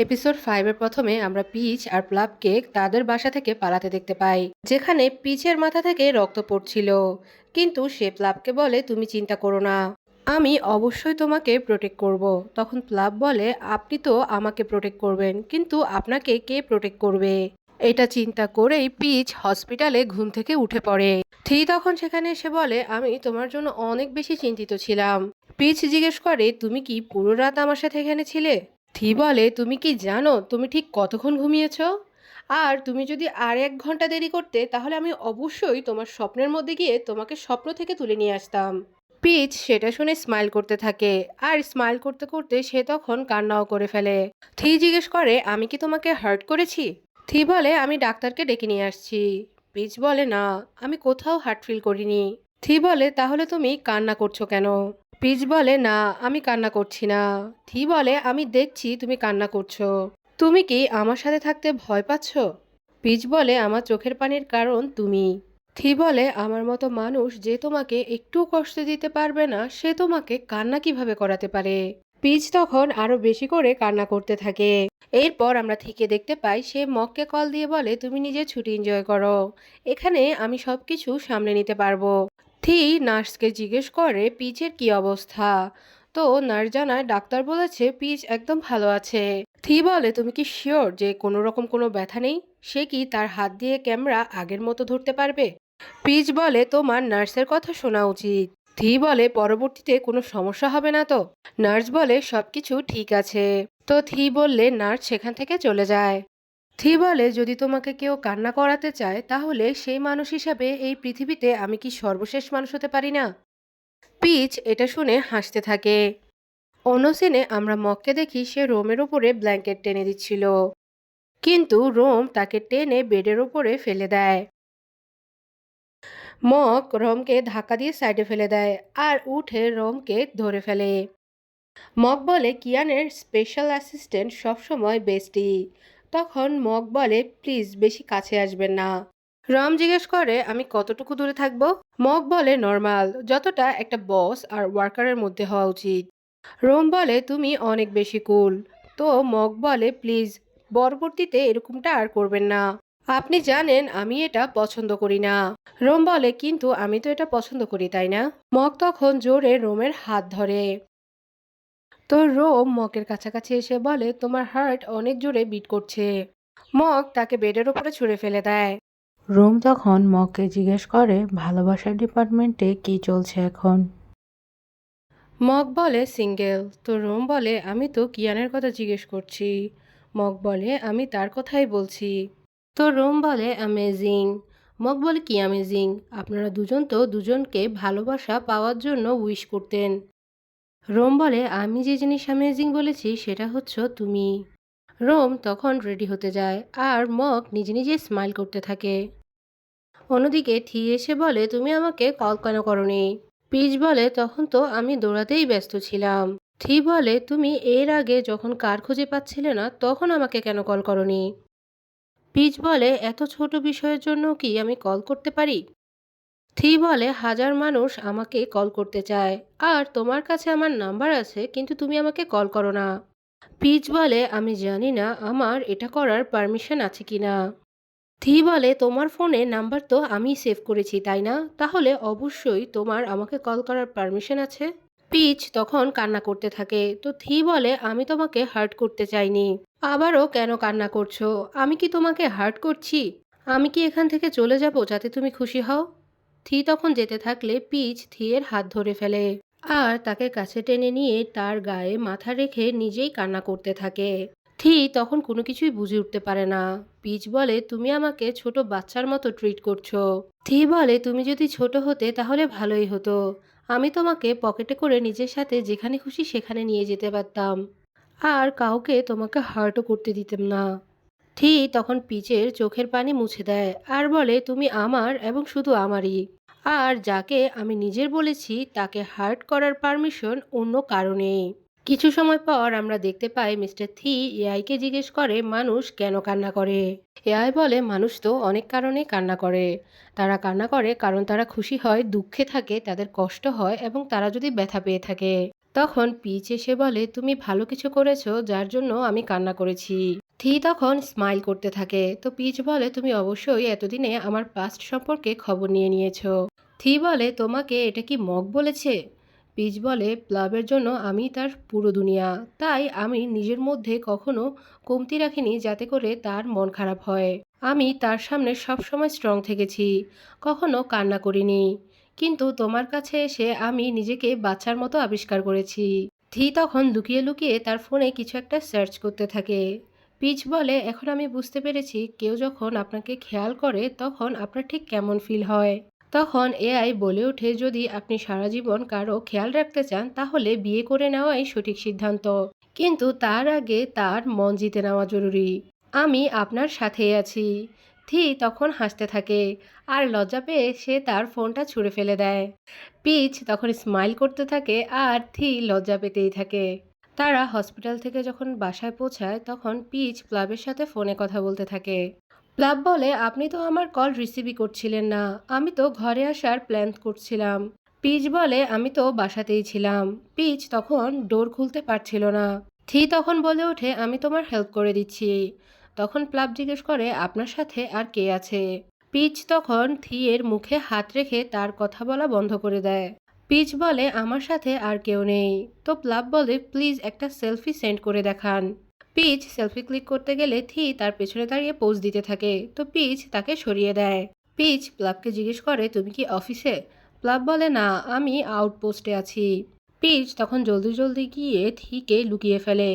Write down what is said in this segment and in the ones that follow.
Episode 5 এর প্রথমে আমরা পিচ আর প্লাবকে তাদের বাসা থেকে পালাতে দেখতে পাই, যেখানে পিচের মাথা থেকে রক্ত পড়ছিল। কিন্তু সে প্লাবকে বলে, তুমি চিন্তা করো না, আমি অবশ্যই তোমাকে প্রোটেক্ট করব। তখন প্লাব বলে, আপনি তো আমাকে প্রোটেক্ট করবেন, কিন্তু আপনাকে কে প্রোটেক্ট করবে? এটা চিন্তা করেই পিচ হসপিটালে ঘুম থেকে উঠে পড়ে। থি তখন সেখানে এসে বলে, আমি তোমার জন্য অনেক বেশি চিন্তিত ছিলাম। পিচ জিজ্ঞেস করে, তুমি কি পুরো রাত আমার সাথে এখানে ছিলে? থি বলে, তুমি কি জানো তুমি ঠিক কতক্ষণ ঘুমিয়েছ? আর তুমি যদি আর 1 ঘন্টা দেরি করতে, তাহলে আমি অবশ্যই তোমার স্বপ্নের মধ্যে গিয়ে তোমাকে স্বপ্ন থেকে তুলে নিয়ে আসতাম। পিচ সেটা শুনে স্মাইল করতে থাকে, আর স্মাইল করতে করতে সে তখন কান্নাও করে ফেলে। থি জিজ্ঞেস করে, আমি কি তোমাকে হার্ট করেছি? থি বলে, আমি ডাক্তারকে ডেকে নিয়ে আসছি। পিচ বলে, না, আমি কোথাও হার্ট ফিল করিনি। থি বলে, তাহলে তুমি কান্না করছো কেন? পিচ বলে, না, আমি কান্না করছি না। থি বলে, আমি দেখছি তুমি কান্না করছো। তুমি কি আমার সাথে থাকতে ভয় পাচ্ছ? পিচ বলে, আমার চোখের পানির কারণ তুমি। থি বলে, আমার মতো মানুষ যে তোমাকে একটু কষ্ট দিতে পারবে না, সে তোমাকে কান্না কিভাবে করাতে পারে? পিচ তখন আরো বেশি করে কান্না করতে থাকে। এরপর আমরা থিকে দেখতে পাই, সে মককে কল দিয়ে বলে, তুমি নিজের ছুটি এনজয় করো, এখানে আমি সবকিছু সামলে নিতে পারবো। থি নার্সকে জিজ্ঞেস করে, পিচের কি অবস্থা? তো নার্স জানায়, ডাক্তার বলেছে পিচ একদম ভালো আছে। থি বলে, তুমি কি শিওর যে কোনো রকম কোনো ব্যথা নেই? সে কি তার হাত দিয়ে ক্যামেরা আগের মতো ধরতে পারবে? পিচ বলে, তোমার নার্সের কথা শোনা উচিত। থি বলে, পরবর্তীতে কোনো সমস্যা হবে না তো? নার্স বলে, সবকিছু ঠিক আছে। তো থি বললে নার্স সেখান থেকে চলে যায়। থি বলে, যদি তোমাকে কেউ কান্না করাতে চায়, তাহলে সেই মানুষ হিসাবে এই পৃথিবীতে আমি কি সর্বশেষ মানুষ হতে পারি না? পিচ এটা শুনে হাসতে থাকে। অন্য সিনে আমরা মককে দেখি, সে রোমের উপরে ব্ল্যাঙ্কেট টেনে দিচ্ছিল, কিন্তু রোম তাকে টেনে বেডের উপরে ফেলে দেয়। মক রমকে ধাক্কা দিয়ে সাইডে ফেলে দেয়, আর উঠে রমকে ধরে ফেলে। মক বলে, কিয়ানের স্পেশাল অ্যাসিস্ট্যান্ট সবসময় বেস্টি। তখন মক বলে, প্লিজ বেশি কাছে আসবেন না। রম জিজ্ঞেস করে, আমি কতটুকু দূরে থাকবো? মক বলে, নর্মাল, যতটা একটা বস আর ওয়ার্কারের মধ্যে হওয়া উচিত। রোম বলে, তুমি অনেক বেশি কুল। তো মক বলে, প্লিজ পরবর্তীতে এরকমটা আর করবেন না, আপনি জানেন আমি এটা পছন্দ করি না। রোম বলে, কিন্তু আমি তো এটা পছন্দ করি, তাই না? মক তখন জোরে রোমের হাত ধরে। তো রোম মকের কাছাকাছি এসে বলে, তোমার হার্ট অনেক জোরে বিট করছে। মক তাকে বেডের উপরে ছুঁড়ে ফেলে দেয়। রোম তখন মককে জিজ্ঞেস করে, ভালোবাসার ডিপার্টমেন্টে কি চলছে এখন? মক বলে, সিঙ্গেল। তো রোম বলে, আমি তো কিয়ানের কথা জিজ্ঞেস করছি। মক বলে, আমি তার কথাই বলছি। তো রোম বলে, অ্যামেজিং। মক বলে, কি অ্যামেজিং? আপনারা দুজন তো দুজনকে ভালোবাসা পাওয়ার জন্য উইশ করতেন। রোম বলে, আমি যে জিনিস অ্যামেজিং বলেছি সেটা হচ্ছে তুমি। রোম তখন রেডি হতে যায়, আর মক নিজে নিজে স্মাইল করতে থাকে। অন্যদিকে থি এসে বলে, তুমি আমাকে কল কেন করনি? পিচ বলে, তখন তো আমি দৌড়াতেই ব্যস্ত ছিলাম। থি বলে, তুমি এর আগে যখন কার খুঁজে পাচ্ছিলে না, তখন আমাকে কেন কল করনি? পিচ বলে, এত ছোট বিষয়ের জন্য কি আমি কল করতে পারি? থি বলে, হাজার মানুষ আমাকে কল করতে চায়, আর তোমার কাছে আমার নাম্বার আছে, কিন্তু তুমি আমাকে কল করো না। পিচ বলে, আমি জানি না আমার এটা করার পারমিশন আছে কিনা। থি বলে, তোমার ফোনে নাম্বার তো আমি সেভ করেছি, তাই না? তাহলে অবশ্যই তোমার আমাকে কল করার পারমিশন আছে। পিচ তখন কান্না করতে থাকে। তো থি বলে, আমি তোমাকে হার্ট করতে চাইনি। আবারও কেন কান্না করছো? আমি কি তোমাকে হার্ট করছি? আমি কি এখান থেকে চলে যাব যাতে তুমি খুশি হও? থি তখন যেতে থাকলে পিচ থিয়ের হাত ধরে ফেলে, আর তাকে কাছে টেনে নিয়ে তার গায়ে মাথা রেখে নিজেই কান্না করতে থাকে। থি তখন কোনো কিছুই বুঝে উঠতে পারে না। পিচ বলে, তুমি আমাকে ছোট বাচ্চার মতো ট্রিট করছো। থি বলে, তুমি যদি ছোট হতে তাহলে ভালোই হতো, আমি তোমাকে পকেটে করে নিজের সাথে যেখানে খুশি সেখানে নিয়ে যেতে পারতাম, আর কাউকে তোমাকে হার্টও করতে দিতাম না। থি তখন পিচের চোখের পানি মুছে দেয়, আর বলে, তুমি আমার এবং শুধু আমারই, আর যাকে আমি নিজের বলেছি তাকে হার্ট করার পারমিশন অন্য কারণে। কিছু সময় পর আমরা দেখতে পাই, মিস্টার থি এআইকে জিজ্ঞেস করে, মানুষ কেন কান্না করে? এআই বলে, মানুষ তো অনেক কারণে কান্না করে। তারা কান্না করে কারণ তারা খুশি হয়, দুঃখে থাকে, তাদের কষ্ট হয়, এবং তারা যদি ব্যথা পেয়ে থাকে। তখন পিচ এসে বলে তুমি ভালো কিছু করেছো যার জন্য আমি কান্না করেছি। থি তখন স্মাইল করতে থাকে। তো পিচ বলে তুমি অবশ্যই এতদিনে আমার পাস্ট সম্পর্কে খবর নিয়ে নিয়েছো। থি বলে তোমাকে এটা কি মগ বলেছে? পিচ বলে প্লাবের জন্য আমি তার পুরো দুনিয়া, তাই আমি নিজের মধ্যে কখনো কমতি রাখিনি যাতে করে তার মন খারাপ হয়। আমি তার সামনে সবসময় স্ট্রং থেকেছি, কখনো কান্না করিনি, কিন্তু তোমার কাছে এসে আমি নিজেকে বাচ্চার মতো আবিষ্কার করেছি। থি তখন লুকিয়ে লুকিয়ে তার ফোনে কিছু একটা সার্চ করতে থাকে। পিচ বলে এখন আমি বুঝতে পেরেছি কেউ যখন আপনাকে খেয়াল করে তখন আপনার ঠিক কেমন ফিল হয়। তখন এআই বলে ওঠে যদি আপনি সারা জীবন কারো খেয়াল রাখতে চান তাহলে বিয়ে করে নেওয়াই সঠিক সিদ্ধান্ত, কিন্তু তার আগে তার মন জিতে নেওয়া জরুরি। আমি আপনার সাথেই আছি। থি তখন হাসতে থাকে আর লজ্জা পেয়ে সে তার ফোনটা ছুঁড়ে ফেলে দেয়। পিচ তখন স্মাইল করতে থাকে আর থি লজ্জা পেতেই থাকে। তারা হসপিটাল থেকে যখন বাসায় পৌঁছায় তখন পিচ প্লাবের সাথে ফোনে কথা বলতে থাকে। প্লাব বলে আপনি তো আমার কল রিসিভই করছিলেন না, আমি তো ঘরে আসার প্ল্যান করছিলাম। পিচ বলে আমি তো বাসাতেই ছিলাম। পিচ তখন ডোর খুলতে পারছিল না। থি তখন বলে ওঠে আমি তোমার হেল্প করে দিচ্ছি। তখন প্লাব জিজ্ঞেস করে আপনার সাথে আর কে আছে? পিচ তখন থি এর মুখে হাত রেখে তার কথা বলা বন্ধ করে দেয়। পিচ বলে আমার সাথে আর কেউ নেই। তো প্লাব বলে প্লিজ একটা সেলফি সেন্ড করে দেখান। পিচ সেলফি ক্লিক করতে গেলে থি তার পেছনে দাঁড়িয়ে পোজ দিতে থাকে। তো পিচ তাকে সরিয়ে দেয়। পিচ প্লাবকে জিজ্ঞেস করে তুমি কি অফিসে? প্লাব বলে না, আমি আউটপোস্টে আছি। পিচ তখন জলদি জলদি গিয়ে থিকে লুকিয়ে ফেলে।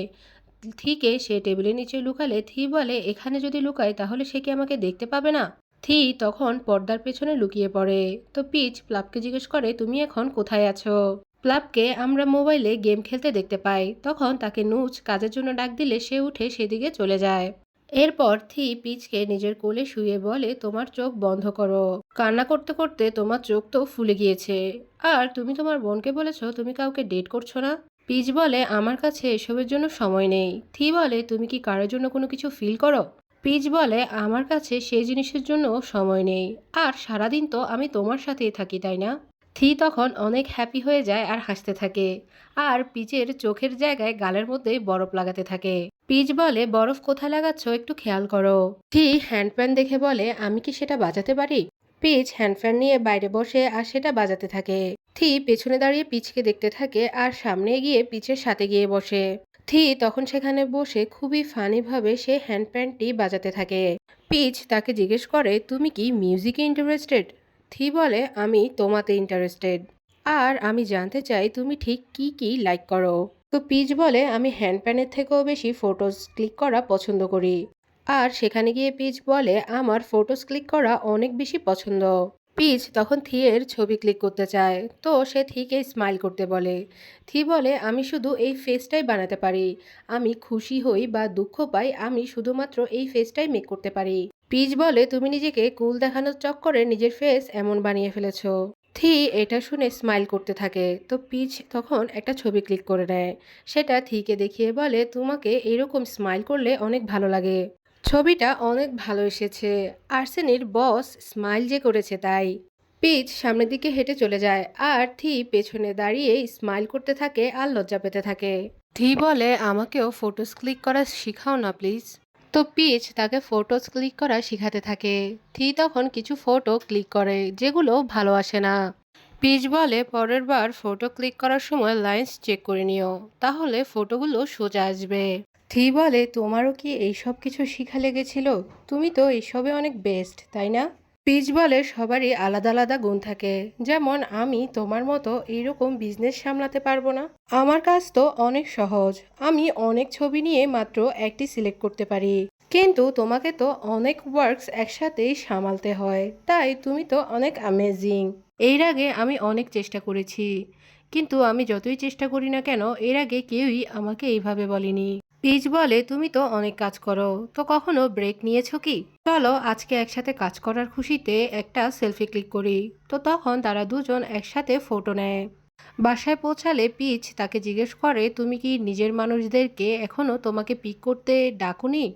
থিকে সে টেবিলের নিচে লুকালে থি বলে এখানে যদি লুকায় তাহলে সে কি আমাকে দেখতে পাবে না? থি তখন পর্দার পেছনে লুকিয়ে পড়ে। তো পিচ প্লাবকে জিজ্ঞেস করে তুমি এখন কোথায় আছো? প্লাবকে আমরা মোবাইলে গেম খেলতে দেখতে পাই। তখন তাকে নুচ কাজের জন্য ডাক দিলে সে উঠে সেদিকে চলে যায়। এরপর থি পিচকে নিজের কোলে শুয়ে বলে তোমার চোখ বন্ধ করো, কান্না করতে করতে তোমার চোখ তো ফুলে গিয়েছে। আর তুমি তোমার বোনকে বলেছো তুমি কাউকে ডেট করছো না। পিচ বলে আমার কাছে এসবের জন্য সময় নেই। থি বলে তুমি কি কারোর জন্য কোনো কিছু ফিল করো? পিচ বলে আমার কাছে সেই জিনিসের জন্য সময় নেই, আর সারাদিন তো আমি তোমার সাথেই থাকি তাই না? থি তখন অনেক হ্যাপি হয়ে যায় আর হাসতে থাকে, আর পিচের চোখের জায়গায় গালের মধ্যে বরফ লাগাতে থাকে। পিচ বলে বরফ কোথায় লাগাচ্ছ একটু খেয়াল করো। থি হ্যান্ডপ্যান দেখে বলে আমি কি সেটা বাজাতে পারি? পিচ হ্যান্ডফ্যান নিয়ে বাইরে বসে আর সেটা বাজাতে থাকে। থি পেছনে দাঁড়িয়ে পিচকে দেখতে থাকে আর সামনে গিয়ে পিচের সাথে গিয়ে বসে। থি তখন সেখানে বসে খুবই ফানিভাবে সে হ্যান্ডপ্যানটি বাজাতে থাকে। পিচ তাকে জিজ্ঞেস করে তুমি কি মিউজিকে ইন্টারেস্টেড? থি বলে আমি তোমাতে ইন্টারেস্টেড, আর আমি জানতে চাই তুমি ঠিক কি কি লাইক করো। তো পিচ বলে আমি হ্যান্ডপ্যানের থেকেও বেশি ফটোজ ক্লিক করা পছন্দ করি। আর সেখানে গিয়ে পিচ বলে আমার ফটোস ক্লিক করা অনেক বেশি পছন্দ। পিচ তখন থিয়ের ছবি ক্লিক করতে চায়, তো সে থিকে স্মাইল করতে বলে। থি বলে আমি শুধু এই ফেসটাই বানাতে পারি, আমি খুশি হই বা দুঃখ পাই আমি শুধুমাত্র এই ফেসটাই মেক করতে পারি। পিচ বলে তুমি নিজেকে কুল দেখানোর চক্করে নিজের ফেস এমন বানিয়ে ফেলেছো। থি এটা শুনে স্মাইল করতে থাকে। তো পিচ তখন একটা ছবি ক্লিক করে নেয়, সেটা থিকে দেখিয়ে বলে তোমাকে এরকম স্মাইল করলে অনেক ভালো লাগে। ছবিটা অনেক ভালো এসেছে, আর্সেনির বস স্মাইল যে করেছে তাই। পিচ সামনের দিকে হেঁটে চলে যায় আর থি পেছনে দাঁড়িয়ে স্মাইল করতে থাকে আর লজ্জা পেতে থাকে। থি বলে আমাকেও ফটোস ক্লিক করা শিখাও না প্লিজ। তো পিচ তাকে ফটোস ক্লিক করা শিখাতে থাকে। থি তখন কিছু ফটো ক্লিক করে যেগুলো ভালো আসে না। পিচ বলে পরের বার ফটো ক্লিক করার সময় লাইন্স চেক করে নিও, তাহলে ফটোগুলো সোজা আসবে। থি বলে তোমারও কি এইসব কিছু শিখা লেগেছিল? তুমি তো এইসবে অনেক বেস্ট তাই না? পিচ বলে সবারই আলাদা আলাদা গুণ থাকে, যেমন আমি তোমার মতো এইরকম বিজনেস সামলাতে পারবো না। আমার কাজ তো অনেক সহজ, আমি অনেক ছবি নিয়ে মাত্র একটি সিলেক্ট করতে পারি, কিন্তু তোমাকে তো অনেক ওয়ার্কস একসাথেই সামালতে হয়, তাই তুমি তো অনেক অ্যামেজিং। এর আগে আমি অনেক চেষ্টা করেছি, কিন্তু আমি যতই চেষ্টা করি না কেন এর আগে কেউই আমাকে এইভাবে বলেনি। পিচ বলে তুমি তো অনেক কাজ করো, তো কখনো ব্রেক নিয়েছো কি? চলো আজকে একসাথে কাজ করার খুশিতে একটা সেলফি ক্লিক করি। তো তখন তারা দুজন একসাথে ফটো নেয়। বাসায় পৌঁছালে পিচ তাকে জিজ্ঞেস করে তুমি কি নিজের মানুষদেরকে এখনো তোমাকে পিক করতে ডাকুনি?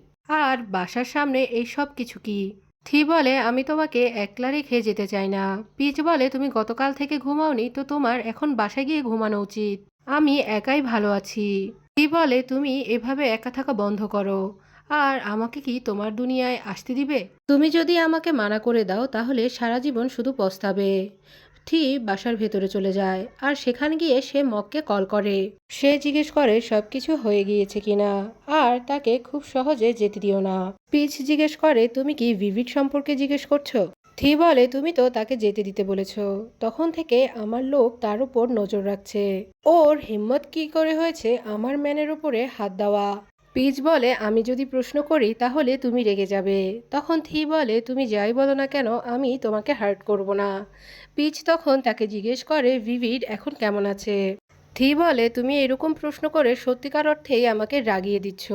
আর বাসার সামনে এই সব কিছু কি? থি বলে আমি তোমাকে একলা রেখে যেতে চাই না। পিচ বলে তুমি গতকাল থেকে ঘুমাওনি, তো তোমার এখন বাসায় গিয়ে ঘুমানো উচিত। আমি একাই ভালো আছি। থি বলে তুমি এভাবে একা থাকা বন্ধ করো। আর আমাকে কি তোমার দুনিয়ায় আসতে দিবে? তুমি যদি আমাকে মানা করে দাও তাহলে সারা জীবন শুধু পস্তাবে। থি বাসার ভেতরে চলে যায় আর সেখানে গিয়ে সে মগকে কল করে। সে জিজ্ঞেস করে সবকিছু হয়ে গিয়েছে কিনা আর তাকে খুব সহজে যেতে দিও না। পিচ জিজ্ঞেস করে তুমি কি ভিভিড সম্পর্কে জিজ্ঞেস করছো? থি বলে তুমি তো তাকে যেতে দিতে বলেছো। তখন থেকে আমার লোক তার উপর নজর রাখছে। ওর হিম্মত কি করে হয়েছে আমার ম্যানের উপরে হাত দেওয়া? পিচ বলে আমি যদি প্রশ্ন করি তাহলে তুমি রেগে যাবে। তখন থি বলে তুমি যাই বলো না কেন আমি তোমাকে হার্ট করব না। পিচ তখন তাকে জিজ্ঞেস করে ভিভিড এখন কেমন আছে? থি বলে তুমি এরকম প্রশ্ন করে সত্যিকার অর্থেই আমাকে রাগিয়ে দিচ্ছ।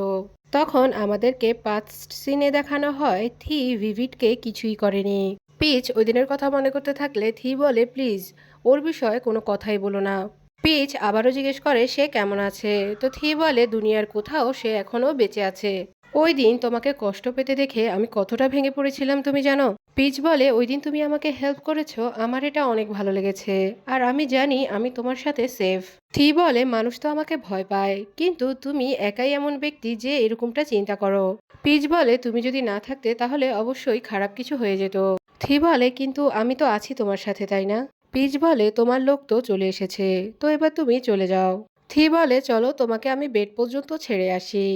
তখন আমাদেরকে পাস্ট সিনে দেখানো হয় থি ভিভিডকে কিছুই করেনি। পিচ ওই দিনের কথা মনে করতে থাকলে থি বলে প্লিজ ওর বিষয়ে কোনো কথাই বলো না। পিচ আবারও জিজ্ঞেস করে সে কেমন আছে। তো থি বলে দুনিয়ার কোথাও সে এখনো বেঁচে আছে। ওই দিন তোমাকে কষ্ট পেতে দেখে আমি কতটা ভেঙে পড়েছিলাম তুমি জানো? পিচ বলে ওই দিন তুমি আমাকে হেল্প করেছো আমার এটা অনেক ভালো লেগেছে। আর আমি জানি আমি তোমার সাথে সেফ। থি বলে মানুষ তো আমাকে ভয় পায় কিন্তু তুমি একাই এমন ব্যক্তি যে এরকমটা চিন্তা করো। পিচ বলে তুমি যদি না থাকতে তাহলে অবশ্যই খারাপ কিছু হয়ে যেত। থি বলে কিন্তু আমি তো আছি তোমার সাথে তাই না? পিচ বলে তোমার লোক তো চলে এসেছে তো এবার তুমি চলে যাও। থি বলে চলো তোমাকে আমি বেড পর্যন্ত ছেড়ে আসি।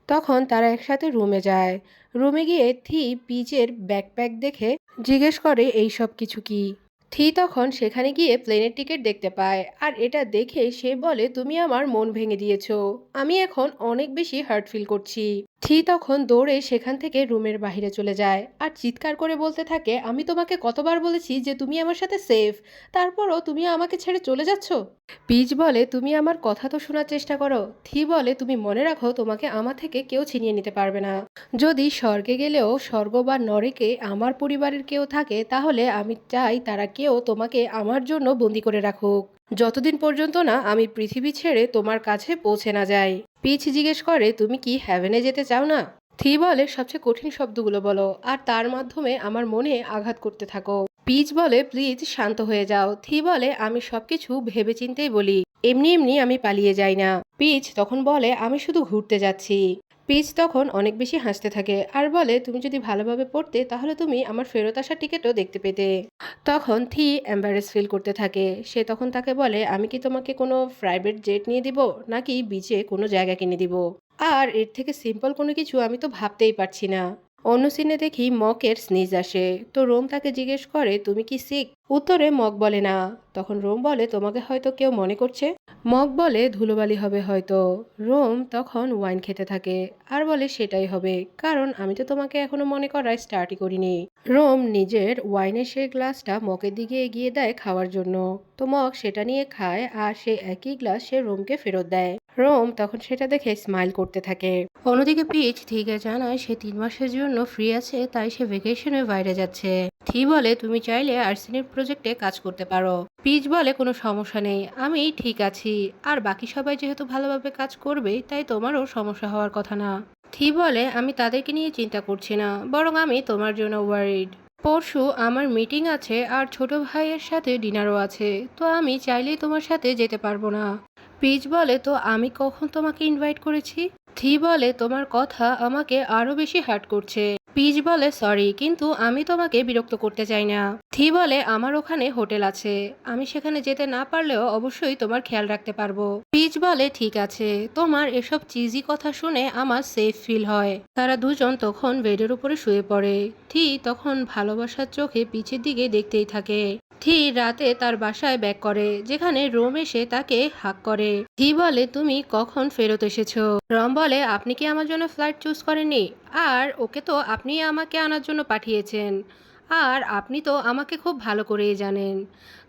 তখন তারা একসাথে রুমে যায়। রুমে গিয়ে থি পিচের ব্যাকপ্যাক দেখে জিজ্ঞেস করে এই সব কিছু কি? থি তখন সেখানে গিয়ে প্লেনের টিকিট দেখতে পায় আর এটা দেখে সে বলে তুমি আমার মন ভেঙে দিয়েছো। আমি এখন অনেক বেশি হার্ট ফিল করছি। থি তখন দৌড়ে সেখান থেকে রুমের বাইরে চলে যায় আর চিৎকার করে বলতে থাকে আমি তোমাকে কতবার বলেছি যে তুমি আমার সাথে সেফ, তারপরও তুমি আমাকে ছেড়ে চলে যাচ্ছ। পিচ বলে তুমি আমার কথা তো শোনার চেষ্টা করো। থি বলে তুমি মনে রাখো তোমাকে আমার থেকে কেউ ছিনিয়ে নিতে পারবে না। যদি স্বর্গে গেলেও স্বর্গ বা নরকে আমার পরিবারের কেউ থাকে তাহলে আমি চাই তারা কেউ তোমাকে আমার জন্য বন্দি করে রাখুক, যতদিন পর্যন্ত না আমি পৃথিবী ছেড়ে তোমার কাছে পৌঁছে না যাই। পিচ জিজ্ঞেস করে তুমি কি হ্যাভেনে যেতে চাও না? থি বলে সবচেয়ে কঠিন শব্দগুলো বলো আর তার মাধ্যমে আমার মনে আঘাত করতে থাকো। পিচ বলে প্লিজ শান্ত হয়ে যাও। থি বলে আমি সবকিছু ভেবেচিন্তেই বলি, এমনি এমনি আমি পালিয়ে যাই না। পিচ তখন বলে আমি শুধু ঘুরতে যাচ্ছি। পিচ তখন অনেক বেশি হাসতে থাকে আর বলে তুমি যদি ভালোভাবে পড়তে তাহলে তুমি আমার ফেরত আসার টিকিটও দেখতে পেতে। তখন থি এম্বারেস ফিল করতে থাকে। সে তখন তাকে বলে আমি কি তোমাকে কোনো প্রাইভেট জেট নিয়ে দিব নাকি বিচে কোনো জায়গা কিনে দিব? আর এর থেকে সিম্পল কোনো কিছু আমি তো ভাবতেই পারছি না। অন্য সিনে দেখি মকের স্নিজ আসে। তো রোম তাকে জিজ্ঞেস করে তুমি কি সিক? উত্তরে মক বলে না। তখন রোম বলে তোমাকে হয়তো কেউ মনে করছে। মক বলে ধুলোবালি হবে হয়তো। রোম তখন ওয়াইন খেতে থাকে আর বলে সেটাই হবে কারণ আমি তো তোমাকে এখনো মনে করায় স্টার্টই করিনি। রোম নিজের ওয়াইনের সেই গ্লাসটা মকের দিকে এগিয়ে দেয় খাওয়ার জন্য। তো মক সেটা নিয়ে খায় আর সে একই গ্লাস সে রোমকে ফেরত দেয়। রোম তখন সেটা দেখে স্মাইল করতে থাকে। অন্যদিকে পিচ থিকে জানায় সে 3 মাসের জন্য ফ্রি আছে তাই সে ভেকেশনে বাইরে যাচ্ছে। থি বলে তুমি চাইলে আর্সেনিক প্রজেক্টে কাজ করতে পারো। পিচ বলে কোনো সমস্যা নেই আমি ঠিক আছি আর বাকি সবাই যেহেতু ভালোভাবে কাজ করবে তাই তোমারও সমস্যা হওয়ার কথা না। থি বলে আমি তাদেরকে নিয়ে চিন্তা করছি না বরং আমি তোমার জন্য ওয়ারিড। পরশু আমার মিটিং আছে আর ছোট ভাইয়ের সাথে ডিনারও আছে তো আমি চাইলেই তোমার সাথে যেতে পারবো না। পিচ বলে তো আমি কখন তোমাকে ইনভাইট করেছি? থি বলে তোমার কথা আমাকে আরো বেশি হার্ট করছে। পিচ বলে সরি কিন্তু আমি তোমাকে বিরক্ত করতে চাই না। থি বলে আমার ওখানে হোটেল আছে আমি সেখানে যেতে না পারলেও অবশ্যই তোমার খেয়াল রাখতে পারবো। পিচ বলে ঠিক আছে তোমার এসব চিজি কথা শুনে আমার সেফ ফিল হয়। তারা দুজন তখন বেডের উপরে শুয়ে পড়ে। থি তখন ভালোবাসার চোখে পিচের দিকে দেখতেই থাকে। থি রাতে তার বাসায় ব্যাক করে যেখানে রোম এসে তাকে হাক করে। থি বলে তুমি কখন ফেরত এসেছো? রম বলে আপনি কি আমার জন্য ফ্লাইট চুজ করেননি আর ওকে তো আপনি আমাকে আনার জন্য পাঠিয়েছেন আর আপনি তো আমাকে খুব ভালো করেই জানেন।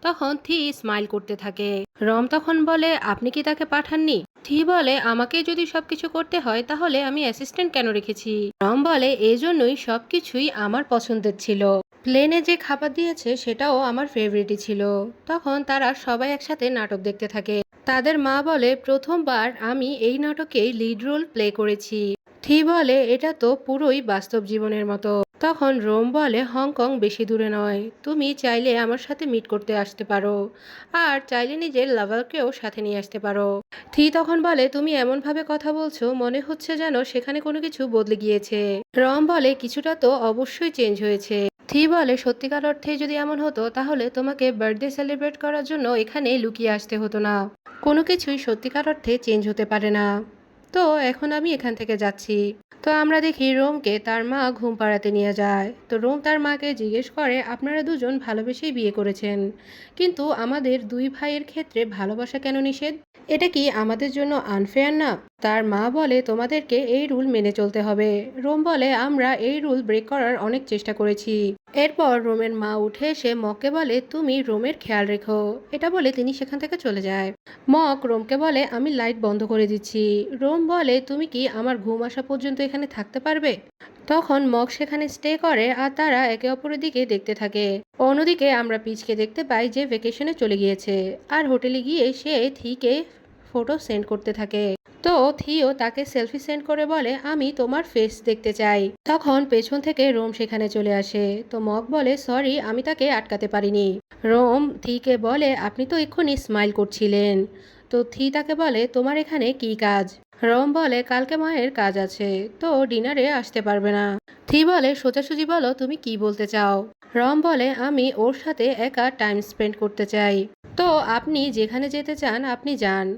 তখন থি স্মাইল করতে থাকে। রম তখন বলে আপনি কি তাকে পাঠাননি? থি বলে আমাকে যদি সবকিছু করতে হয় তাহলে আমি অ্যাসিস্ট্যান্ট কেন রেখেছি? রম বলে এজন্যই সবকিছুই আমার পছন্দের ছিল। প্লেনে যে খাবার দিয়েছে সেটাও আমার ফেভারিটই ছিল। তখন তারা সবাই একসাথে নাটক দেখতে থাকে। তাদের মা বলে প্রথমবার আমি এই নাটকেই লিড রোল প্লে করেছি। থি বলে এটা তো পুরোই বাস্তব জীবনের মতো। তখন রোম বলে হংকং বেশি দূরে নয়, তুমি চাইলে আমার সাথে মিট করতে আসতে পারো, আর চাইলে নিজের লাভারকেও সাথে নিয়ে আসতে পারো। থি তখন বলে তুমি এমনভাবে কথা বলছো মনে হচ্ছে যেন সেখানে কোনো কিছু বদলে গিয়েছে। রম বলে কিছুটা তো অবশ্যই চেঞ্জ হয়েছে। থি বলে সত্যিকার অর্থে যদি এমন হতো তাহলে তোমাকে বার্থডে সেলিব্রেট করার জন্য এখানে লুকিয়ে আসতে হতো না। কোনো কিছুই সত্যিকার অর্থে চেঞ্জ হতে পারে না। তো এখন আমি এখান থেকে যাচ্ছি। তো আমরা দেখি রোমকে তার মা ঘুম পাড়াতে নিয়ে যায়। তো রোম তার মাকে জিজ্ঞেস করে আপনারা দুজন ভালোবেসেই বিয়ে করেছেন, কিন্তু আমাদের দুই ভাইয়ের ক্ষেত্রে ভালোবাসা কেন নিষেধ? এটা কি আমাদের জন্য আনফেয়ার না? তার মা বলে তোমাদেরকে এই রুল মেনে চলতে হবে। রোম বলে আমরা এই রুল ব্রেক করার অনেক চেষ্টা করেছি। এরপর রোমের মা উঠে এসে মককে বলে তুমি রোমের খেয়াল রেখো। এটা বলে তিনি সেখান থেকে চলে যায়। মক রোমকে বলে আমি লাইট বন্ধ করে দিচ্ছি। রোম বলে তুমি কি আমার ঘুম আসা পর্যন্ত এখানে থাকতে পারবে? তখন মক সেখানে স্টে করে আর তারা একে অপরের দিকে দেখতে থাকে। অন্যদিকে আমরা পিচকে দেখতে পাই যে ভেকেশনে চলে গিয়েছে, আর হোটেলে গিয়ে সে থিকে ফটো সেন্ড করতে থাকে। তো থিও তাকে সেলফি সেন্ড করে বলে আমি তোমার ফেস দেখতে চাই। তখন পেছন থেকে রোম সেখানে চলে আসে। তো মক বলে সরি, আমি তাকে আটকাতে পারিনি। রোম থিকে বলে আপনি তো এক্ষুনি স্মাইল করছিলেন। তো থি তাকে বলে তোমার এখানে কি কাজ? রোম বলে কালকে মায়ের কাজ আছে, তো ডিনারে আসতে পারবে না। থি বলে সোজাসুজি বলো তুমি কি বলতে চাও? রম বলে আমি ওর সাথে একা টাইম স্পেন্ড করতে চাই। তো আপনি যেখানে যেতে চান আপনি যান,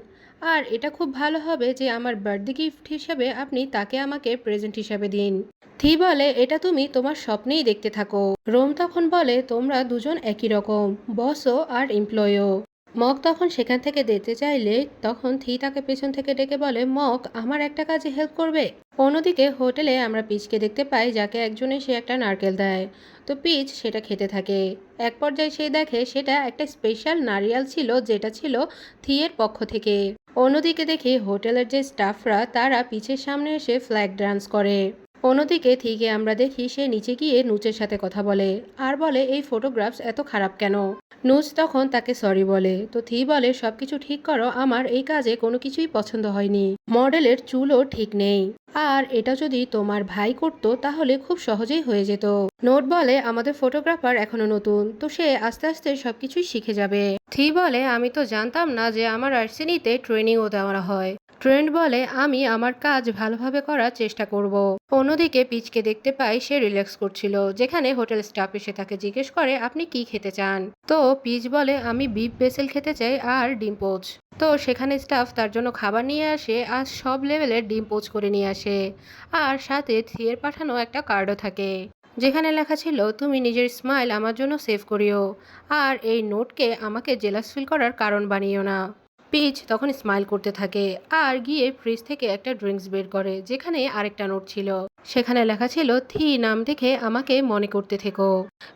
আর এটা খুব ভালো হবে যে আমার বার্থডে গিফট হিসেবে আপনি তাকে আমাকে প্রেজেন্ট হিসেবে দিন। থি বলে এটা তুমি তোমার স্বপ্নেই দেখতে থাকো। রোম তখন বলে তোমরা দুজন একই রকম, বসও আর এমপ্লয়ও। মক তখন সেখান থেকে যেতে চাইলে তখন থি তাকে পেছন থেকে ডেকে বলে মক আমার একটা কাজে হেল্প করবে? অন্যদিকে হোটেলে আমরা পিচকে দেখতে পাই যাকে একজন এসে একটা নারকেল দেয়। তো পিচ সেটা খেতে থাকে। এক পর্যায়ে সে দেখে সেটা একটা স্পেশাল নারিয়াল ছিল, যেটা ছিল থিয়ের পক্ষ থেকে। অন্যদিকে দেখি হোটেলের যে স্টাফরা তারা পিচের সামনে এসে ফ্ল্যাগ ডান্স করে। অন্যদিকে থিকে আমরা দেখি সে নিচে গিয়ে নুচের সাথে কথা বলে আর বলে এই ফটোগ্রাফস এত খারাপ কেন? নুজ তখন তাকে সরি বলে। তো থি বলে সবকিছু ঠিক করো, আমার এই কাজে কোনো কিছুই পছন্দ হয়নি। মডেলের চুলও ঠিক নেই, আর এটা যদি তোমার ভাই করতো তাহলে খুব সহজেই হয়ে যেত। নোট বলে আমাদের ফটোগ্রাফার এখনো নতুন, তো সে আস্তে আস্তে সবকিছুই শিখে যাবে। থি বলে আমি তো জানতাম না যে আমার আর্সেনিতে ট্রেনিংও দেওয়া হয়। ট্রেন্ড বলে আমি আমার কাজ ভালোভাবে করার চেষ্টা করব। অন্যদিকে পিচকে দেখতে পাই সে রিল্যাক্স করছিল, যেখানে হোটেল স্টাফ এসে তাকে জিজ্ঞেস করে আপনি কি খেতে চান? তো পিচ বলে আমি বিফ বেসেল খেতে চাই আর ডিম পোচ। তো সেখানে স্টাফ তার জন্য খাবার নিয়ে আসে আর সব লেভেলের ডিম পোচ করে নিয়ে আসে, আর সাথে থিয়ের পাঠানো একটা কার্ডও থাকে যেখানে লেখা ছিল তুমি নিজের স্মাইল আমার জন্য সেভ করিও, আর এই নোটকে আমাকে জেলাস ফিল করার কারণ বানিও না। পিচ তখন স্মাইল করতে থাকে আর গিয়ে ফ্রিজ থেকে একটা ড্রিঙ্কস বের করে, যেখানে আরেকটা নোট ছিল। সেখানে লেখা ছিল থি নাম দেখে আমাকে মনে করতে থেকো।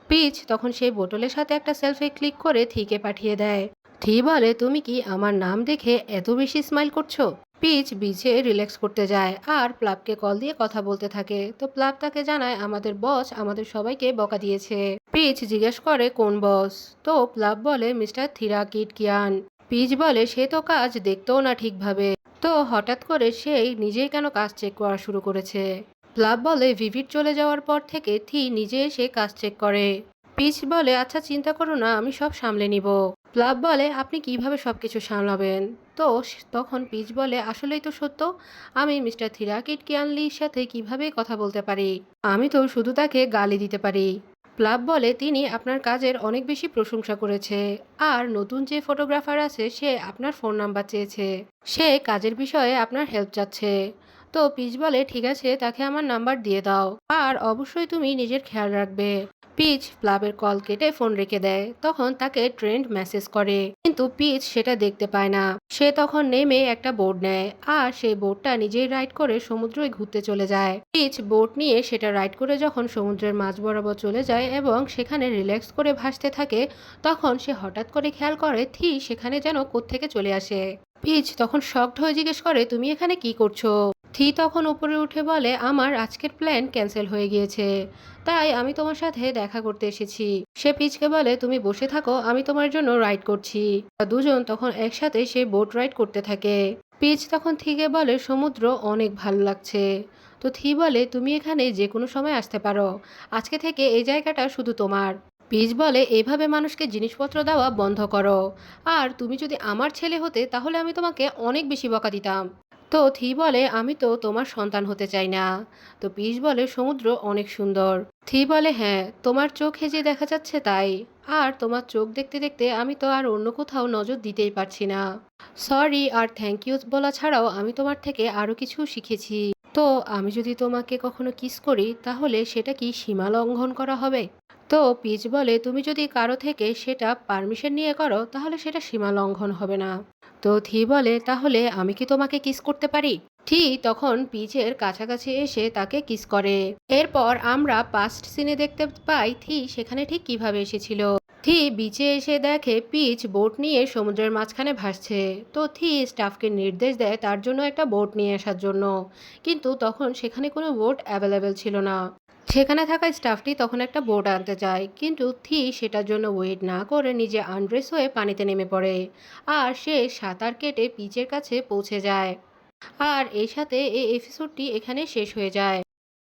পিচ তখন সেই বোতলের সাথে একটা সেলফি ক্লিক করে থিকে পাঠিয়ে দেয়। থি বলে তুমি কি আমার নাম দেখে এত বেশি স্মাইল করছো? পিচ বিচে রিল্যাক্স করতে যায় আর প্লাবকে কল দিয়ে কথা বলতে থাকে। তো প্লাব তাকে জানায় আমাদের বস আমাদের সবাইকে বকা দিয়েছে। পিচ জিজ্ঞেস করে কোন বস? তো প্লাব বলে মিস্টার থিরা কিট কিয়ান। পিচ বলে সে তো কাজ দেখতেও না ঠিকভাবে, তো হঠাৎ করে সেই নিজেই কেন কাজ চেক করা শুরু করেছে? প্লাব বলে ভিভিড চলে যাওয়ার পর থেকে থি নিজে এসে কাজ চেক করে। পিচ বলে আচ্ছা চিন্তা করো না, আমি সব সামলে নিব। প্লাব বলে আপনি কিভাবে সবকিছু সামলাবেন? তো তখন পিচ বলে আসলেই তো সত্য, আমি মিস্টার থিরাকিট কিয়ানলির সাথে কিভাবে কথা বলতে পারি? আমি তো শুধু তাকে গালি দিতে পারি। প্লাব বলে তিনি আপনার কাজের অনেক বেশি প্রশংসা করেছে, আর নতুন যে ফটোগ্রাফার আছে সে আপনার ফোন নাম্বার চেয়েছে, সে কাজের বিষয়ে আপনার হেল্প চাচ্ছে। তো পিচ বলে ঠিক আছে, তাকে আমার নাম্বার দিয়ে দাও, আর অবশ্যই তুমি নিজের খেয়াল রাখবে। পিচ প্লাবের কল কেটে ফোন রেখে দেয়। তখন তাকে ট্রেন্ড মেসেজ করে, কিন্তু পিচ সেটা দেখতে পায় না। সে তখন নেমে একটা বোর্ড নেয় আর সেই বোর্ডটা নিজেই রাইড করে সমুদ্রে ঘুরতে চলে যায়। পিচ বোট নিয়ে সেটা রাইড করে যখন সমুদ্রের মাঝ বরাবর চলে যায় এবং সেখানে রিল্যাক্স করে ভাসতে থাকে, তখন সে হঠাৎ করে খেয়াল করে থি সেখানে যেন কোত্থেকে চলে আসে। পিচ তখন শকড হয়ে জিজ্ঞেস করে তুমি এখানে কি করছো? থি তখন উপরে উঠে বলে আমার আজকের প্ল্যান ক্যান্সেল হয়ে গিয়েছে, তাই আমি তোমার সাথে দেখা করতে এসেছি। সে পিচকে বলে তুমি বসে থাকো, আমি তোমার জন্য রাইড করছি। দুজন তখন একসাথে সে বোট রাইড করতে থাকে। পিচ তখন থিকে বলে সমুদ্র অনেক ভালো লাগছে। তো থি বলে তুমি এখানে যে কোনো সময় আসতে পারো, আজকে থেকে এই জায়গাটা শুধু তোমার। পিচ বলে এভাবে মানুষকে জিনিসপত্র দেওয়া বন্ধ করো, আর তুমি যদি আমার ছেলে হতে তাহলে আমি তোমাকে অনেক বেশি বকা দিতাম। তো থি বলে আমি তো তোমার সন্তান হতে চাই না। তো পিচ বলে সমুদ্র অনেক সুন্দর। থি বলে হ্যাঁ, তোমার চোখে যে দেখা যাচ্ছে তাই। আর তোমার চোখ দেখতে দেখতে আমি তো আর অন্য কোথাও নজর দিতেই পারছি না। সরি আর থ্যাংক ইউ বলা ছাড়াও আমি তোমার থেকে আরো কিছু শিখেছি। তো আমি যদি তোমাকে কখনো কিস করি তাহলে সেটা কি সীমা লঙ্ঘন করা হবে? তো পিচ বলে তুমি যদি কারো থেকে সেটা পারমিশন নিয়ে করো তাহলে সেটা সীমা লঙ্ঘন হবে না। তো থি বলে তাহলে আমি কি তোমাকে কিস করতে পারি? থি তখন পিচের কাছাকাছি এসে তাকে কিস করে। এরপর আমরা পাস্ট সিনে দেখতে পাই থি সেখানে ঠিক কিভাবে এসেছিল। থি বিচে এসে দেখে পিচ বোট নিয়ে সমুদ্রের মাঝখানে ভাসছে। তো থি স্টাফকে নির্দেশ দেয় তার জন্য একটা বোট নিয়ে আসার জন্য, কিন্তু তখন সেখানে কোনো বোট অ্যাভেলেবেল ছিল না। সেখানে থাকা স্টাফটি তখন একটা বোট আনতে চায়, কিন্তু থি সেটার জন্য ওয়েট না করে নিজে আনড্রেস হয়ে পানিতে নেমে পড়ে। আর সে সাঁতার কেটে পিচের কাছে পৌঁছে যায়। আর এই সাথে এই এপিসোডটি এখানে শেষ হয়ে যায়।